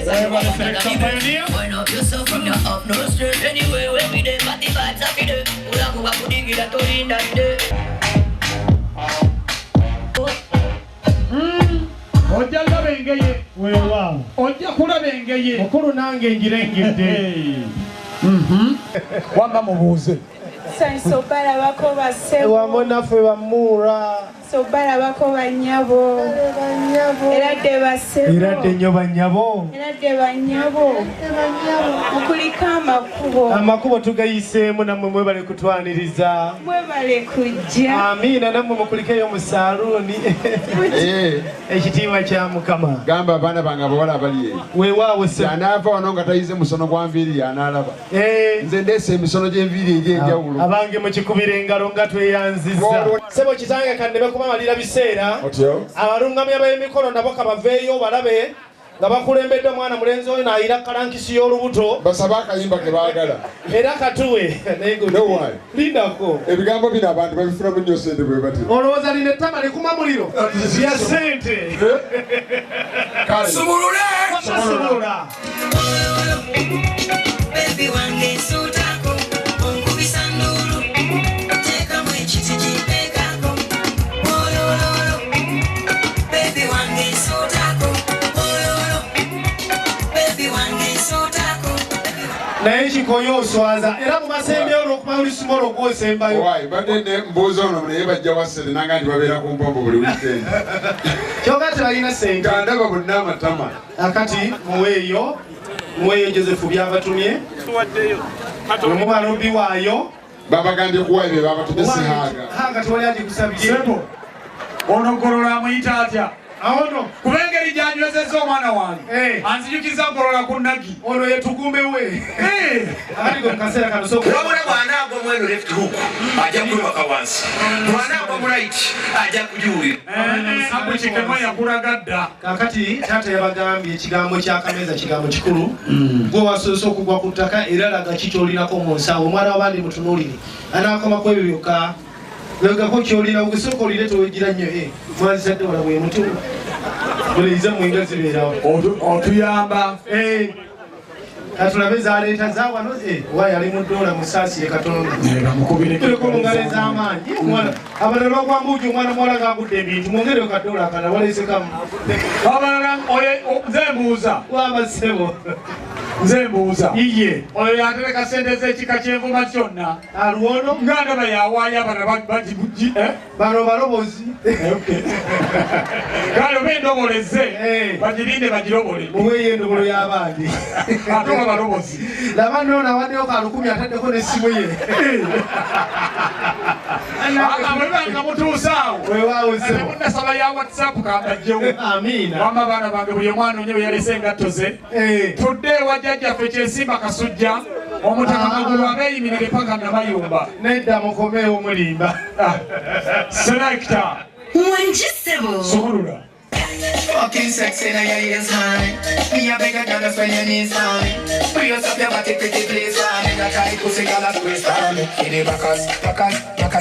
Wind up yourself from your off no stress. Anyway, when we there, party vibes happy day. Ula kuwa kudigi la torinda ide. Ojja laba engeye. Weewaawo. Ojja kulaba engeye. Mukulu nange njirengedde. Wamba mubuuze. So balabako basebo. Wamwe naffe bamuura. So balabako banyabo. Era de basebo. Era de nnyo bannyabo. Era de banyabo. Mukulika amakubo. Amakubo tugayiseemu nammwe mwebale kutwaniriza. Mwebale kujja. Amiina nammwe mukulikeyo mu saaluuni. Ekitiibwa kya Mukama. Gamba abaana bange abawala abali eyo. Weewaawo se. Anaava wano nga tayize musono gwa nviiri y'anaalaba. Nze ndeese emisono gy'enviiri egy'enjawulo. Abange mukikubira engalo nga tweyanziza. Sebo kitange kanneme kubamalira biseera. Abalungamya b'emikono nabo kabaveeyo balabe nga bakulembedde omwana mulenzi oyo n'ayira kalankisi y'olubuto. Basaba akayimba ke baagala. Era katuwe. Lindako. Ebigambo bino abantu babifulamu nnyo ssente bwe bati. Olowooza lino ettama likuma muliro. Ya ssente. Sumulule! Sumulula. Baby wange sutako onkubisa ndulu teekamu ekiti kipeekako olololo baby wange sutako ololo baby wange sutako naye kikoyo oswaza era mu masembe olw'okuba olusumolo gw'osembayo. Wayi badde ne mbuuza ono naye bajja wassere nanga nti babeera ku mpombo buli wikendi. Kyokka tebalina ssente. Kandaba bonna amatama. Akati muweeyo Joseph byabatumye. Omumala obi waayo. Babagambye kuwayo be babatumye sihaaga. Haaga tewali agikusabye. Sebo. Ono Golola amuyita atya? Awono. Kuba engeri gy'anywezezza omwana wange. Anzijukiza Golola ku nnagi. Ono ye tugumbe we. Akati mu kaseera kano sooka. Wabula bw'anaagwa mweno left hook ajja kwebaka wansi. Bw'anaagwa mu right ajja kugiwulira. Sabwe kikema yakulaga dda. Kakati taata yabagambye ekigambo ky'akameeza kigambo kikulu. Gwe wasoose okugwa ku ttaka era laga ki ky'olinako mu nsawo. Omwana w'abandi mutunuulire. Anaakoma ku ebyo byokka. Lwegako ky'olina okusooka olire tewegira nnyo. Mwazizadde wala bwe mutu. Muleyiza mwinga zibeerawo. Otuyamba. Katulabe zaleeta zaawano waayo ali mu ddoola mu ssaasi ye Katonda. Tuleko mu ngalo ez'amaanyi. Abalala bagwambuuja omwana muwala ng'agudde ebintu mwongereyo kaddoola akalala waleesekamu. Abalala nze mbuuza. Waba ssebo. Nze mbuuza. Iye. Oyo yatereka ssente z'ekika ky'envuma kyonna. Alwono. Ng'andaba yawaayo abalala bagibugi. Bano balobozi. Kale oba endoboleze bagirinde bagirobole. Muweeyo endobolo y'abandi. Ate oba balobozi. Laba noono awaddeyo ka 10 ataddeko n'essimu ye. Amabanga mutuusaawo. Weewaawo ssebo. Nasaba ya WhatsApp kambajjewo. Amiina. Wamma baana bange buli omwana onyewe yalese engatto ze. Tudde ewa jjajjaffe Kyesimba Kasujja. Omutaka Magulu abeeyimirire paka Namayumba. Nedda mukomeewo mulimba. Selector. Wanjisebo. Sumulula. Fucking sexy now your ears high. Me a beg a girl that's when your knees high. Brace up your body pretty please high. Me a try pussy girl a twist on me. In the backers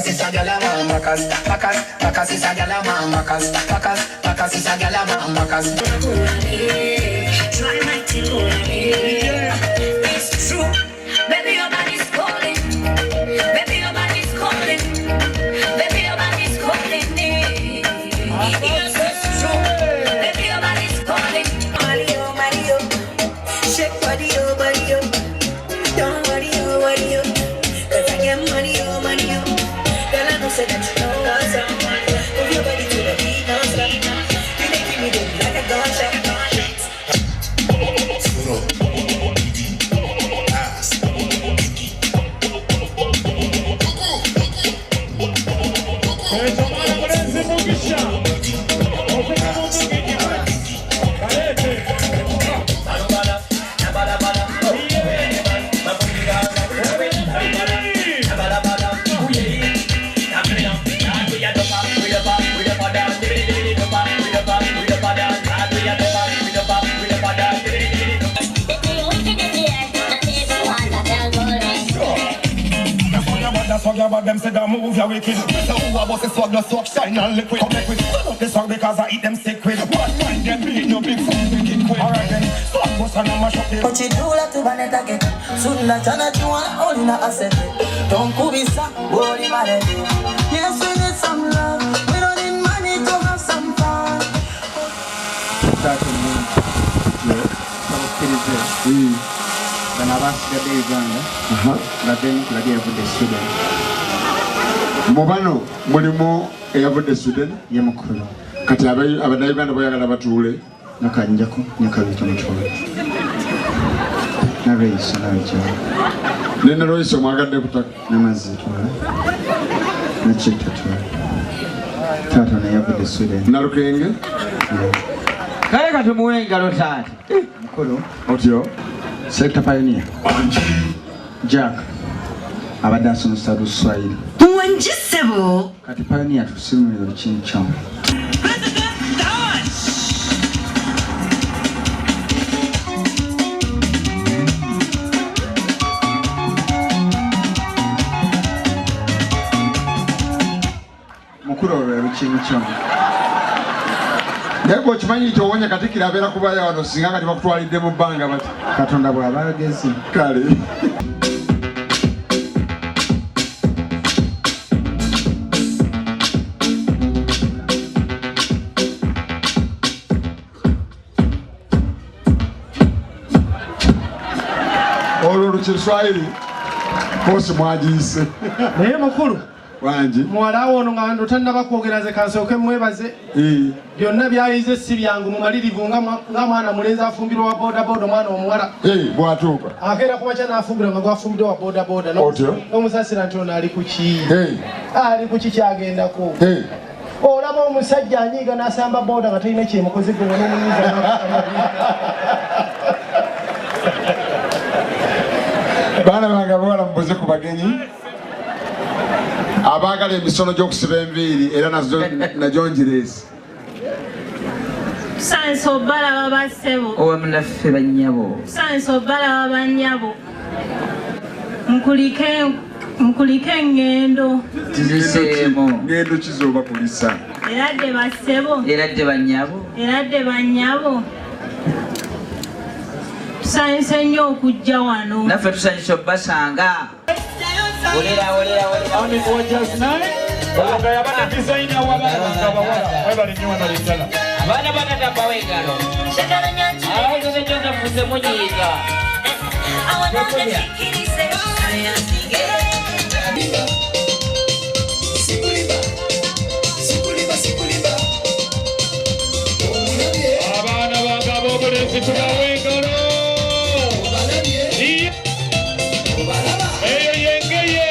is a girl a man backers is a girl a man backers is a girl a man backers. Try my till it's true. Baby your body's calling. Baby your body's calling. Baby your body's calling me. Yes, it's true. Baby your body's calling. Mario, shake body, oh. Don't worry, oh. 'Cause I get money, oh. Girl, I know say that you know what's up. Move your body to the beat, don't stop. You making me look like a gunshot. Swag about them say that move you wicked. So who about the swag, no swag, shine and liquid. Come back with the swag because I eat them sick with. What mind them beat no big fun wicked quick. Alright then, swag was Ochidula tubaneta ke sunna chana chuana olina asete don't kubisa woli marede yes we need some love we don't need money to have some fun Mubano mulimu eyavudde Sweden yemukulu kati abannayuganda boyagala batuule nakanjako nyakabika mutwala nabeyiso nabikyala nena Royce omwagadde kutaka namazzi twala nakita twala taata nayavudde Sweden nalukenge kale katumuwe engalo taata mukulu otyo Sector Pioneer Jack abadde asomesa Luswayiri Wanjisebo kati Pioneer tusimulira Lukincho mukulu olwo Lukincho Yego kimanyi nti owonya Katikkiro abeera kubaaya wano singa kati bakutwalidde mu bbanga bati Katonda bw'aba agezi kale olwo Lukiswayiri kosi mwagiyise naye mukulu wangi muwala wono nga ndo tannaba kwogera ze kansooke mwebaze byonna byayize si byangu mumalirivu nga mwana mulenzi afumbirwa wa bodaboda omwana omuwala bwatuuka akeera kumakya n'afumbirwa nga gwafumbirwa wa bodaboda n'omusasira nti ono ali kuki ali kuki kyagendako olaba omusajja anyiiga n'asamba boda nga talina kyemukozi gwe n'omunyiza baana bange abawala mubuze ku bagenyi abaagala emisono gy'okusiba enviiri era najo ngireesi Sanso balaba basebo owe munaffe bannyabo Sanso balaba bannyabo Nkulike engendo tuziseemu ngendo kizoba kulisa eradde basebo eradde bannyabo tusanyuse nnyo okujja wano naffe tusanyusa obbasanga olera nga yabadde designer w'abaana bawala webali nnyo wano ddala abaana banatambawo engalo abaageze nnyo nafuuse munyiiga abaana bange ab'obulenzi tubawo engalo eyo yengeye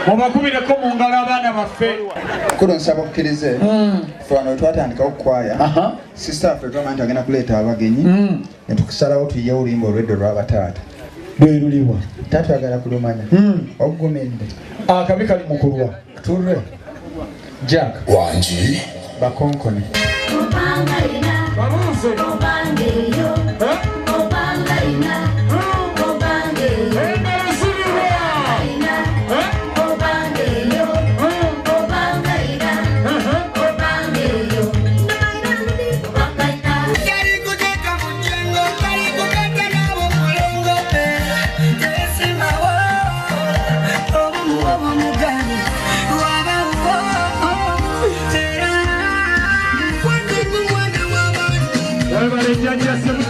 mubakubireko mu ngalo abaana baffe kulo nsaba okkirize ffe wano wetwatandikawo okukwaya sisita waffe twama nti agenda kuleeta abagenyi netukusalawo tuyiyewo oluyimba olwedde olw'abataata lwe luliwa tatwagala kulumanya oggumedde akabi kali mukulwa tulwe Jack wangi bakonkone Everybody,